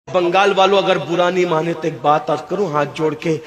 बंगाल वालों अगर बुरा नहीं माने तो एक बात अर्ज करूं हाथ जोड़ के,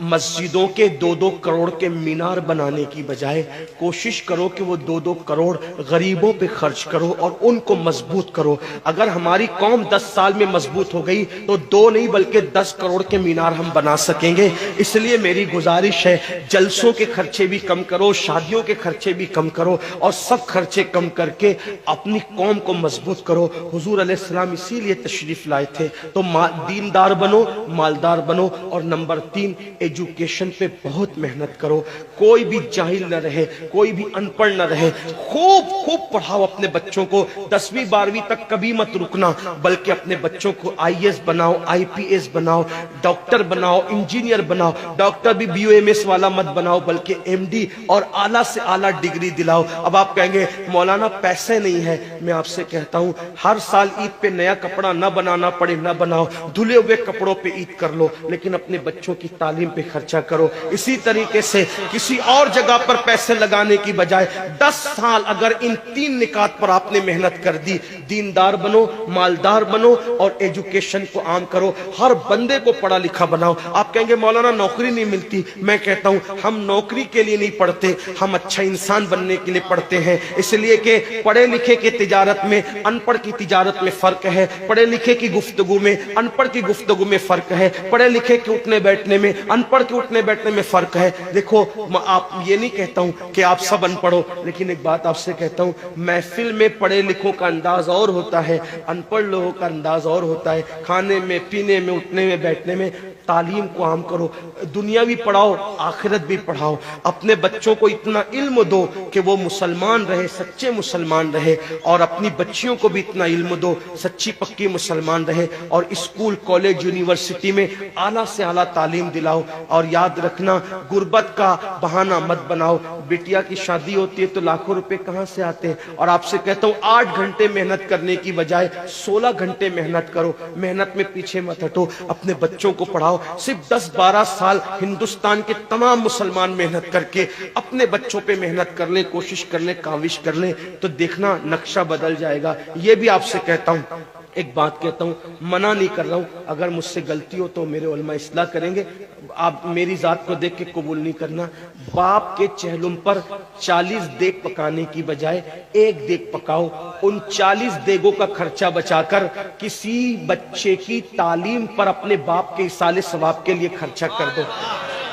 मस्जिदों के 2-2 करोड़ के मीनार बनाने की बजाय कोशिश करो कि वो 2-2 करोड़ गरीबों पे खर्च करो और उनको मजबूत करो। अगर हमारी कौम 10 साल में मजबूत हो गई तो 2 नहीं बल्कि 10 करोड़ के मीनार हम बना सकेंगे। इसलिए मेरी गुजारिश है, जलसों के खर्चे भी कम करो, शादियों के खर्चे भी कम करो और सब खर्चे कम करके अपनी कौम को मजबूत करो। हुजूर अलैहिस्सलाम इसीलिए तशरीफ लाए थे। तो दीनदार बनो, मालदार बनो और नंबर 3 एजुकेशन पे बहुत मेहनत करो। कोई भी जाहिल न रहे, कोई भी अनपढ़ न रहे। खूब खूब पढ़ाओ अपने बच्चों को। 10वीं 12वीं तक कभी मत रुकना, बल्कि अपने बच्चों को IAS बनाओ, IPS बनाओ, डॉक्टर बनाओ, इंजीनियर बनाओ। डॉक्टर भी BUMS वाला मत बनाओ, बल्कि MD और आला से आला डिग्री दिलाओ। अब आप कहेंगे मौलाना पैसे नहीं है। मैं आपसे कहता हूं, हर साल ईद पे नया कपड़ा न बनाना पड़े न बनाओ, धुले हुए कपड़ों पे ईद कर लो, लेकिन अपने बच्चों की तालीम पे खर्चा करो। इसी तरीके से किसी और जगह पर पैसे लगाने की बजाय 10 साल अगर इन 3 निकात पर आपने मेहनत कर दी, दीनदार बनो, मालदार बनो और एजुकेशन को आम करो। हर बंदे को पढ़ा लिखा बनाओ। आप कहेंगे मौलाना नौकरी नहीं मिलती। मैं कहता हूं, हम नौकरी के लिए नहीं पढ़ते, हम अच्छा इंसान बनने के लिए पढ़ते हैं। इसलिए कि पढ़े लिखे की तिजारत में अनपढ़ की तिजारत में फर्क है, पढ़े लिखे की गुफ्तगू में अनपढ़ की गुफ्तगू में फर्क है, पढ़े लिखे के उठने बैठने में अनपढ़ के उठने बैठने में फर्क है। देखो, आप ये नहीं कहता हूं कि आप सब अनपढ़ हो, लेकिन एक बात आपसे कहता हूं, महफिल में पढ़े लिखों का अंदाज और होता है, अनपढ़ लोगों का अंदाज और होता है। खाने में, पीने में, उठने में, बैठने में तालीम को आम करो। दुनिया भी पढ़ाओ, आखिरत भी पढ़ाओ। अपने बच्चों को इतना इल्म दो कि वो मुसलमान रहे, सच्चे मुसलमान रहे, और अपनी बच्चियों को भी इतना इल्म दो, सच्ची पक्की मुसलमान रहे। और स्कूल, कॉलेज, यूनिवर्सिटी में आला से आला तालीम दिलाओ। और याद रखना, गुर्बत का बहाना मत बनाओ। बिटिया की शादी होती है तो लाखों रुपए कहां से आते हैं। और आपसे कहता हूं, 8 घंटे मेहनत करने की बजाय 16 घंटे मेहनत करो। मेहनत में पीछे मत हटो, अपने बच्चों को पढ़ाओ। सिर्फ 10-12 साल हिंदुस्तान के तमाम मुसलमान मेहनत करके अपने बच्चों पे मेहनत कर ले, कोशिश कर ले, काविश कर ले, तो देखना नक्शा बदल जाएगा। ये भी आपसे कहता हूं, एक बात कहता हूं, मना नहीं कर रहा हूं, अगर मुझसे गलती हो तो मेरे उलमा इस्लाह करेंगे। आप मेरी जात को देख के कबूल नहीं करना। बाप के चेहलुम पर 40 देग पकाने की बजाय 1 देग पकाओ। उन 40 देगों का खर्चा बचाकर किसी बच्चे की तालीम पर अपने बाप के इसाले सवाब के लिए खर्चा कर दो।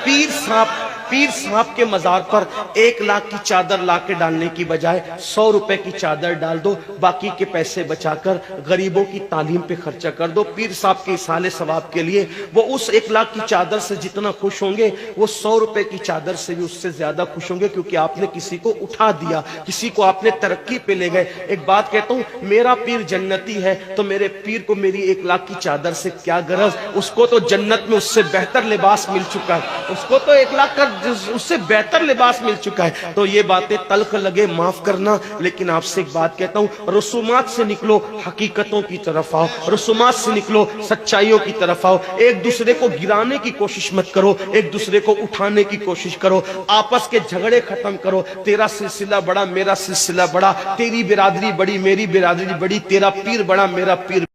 पीर साहब के मजार पर 1 लाख की चादर ला के डालने की बजाय 100 रुपए की चादर डाल दो। बाकी के पैसे बचाकर गरीबों की तालीम पे खर्चा कर दो। पीर साहब के इसाले सवाब के लिए वो उस 1 लाख की चादर से जितना खुश होंगे, वो 100 रुपए की चादर से भी उससे ज्यादा खुश होंगे, क्योंकि आपने किसी को उठा दिया, किसी को आपने तरक्की पे ले गए। एक बात कहता हूं, मेरा पीर जन्नती है तो मेरे पीर को मेरी 1 लाख की चादर से क्या गरज। उसको तो जन्नत में उससे बेहतर लिबास मिल चुका है, उसको तो 1 लाख का उससे बेहतर लिबास मिल चुका है। तो ये बातें तल्ख लगे, माफ करना, लेकिन आपसे एक बात कहता हूं, रसूमात से निकलो, हकीकतों की तरफ आओ। रसूमात से निकलो, सच्चाइयों की तरफ आओ। एक दूसरे को गिराने की कोशिश मत करो, एक दूसरे को उठाने की कोशिश करो। आपस के झगड़े खत्म करो। तेरा सिलसिला बड़ा, मेरा सिलसिला बड़ा, तेरी बिरादरी बड़ी, मेरी बिरादरी बड़ी, तेरा पीर बड़ा, मेरा पीर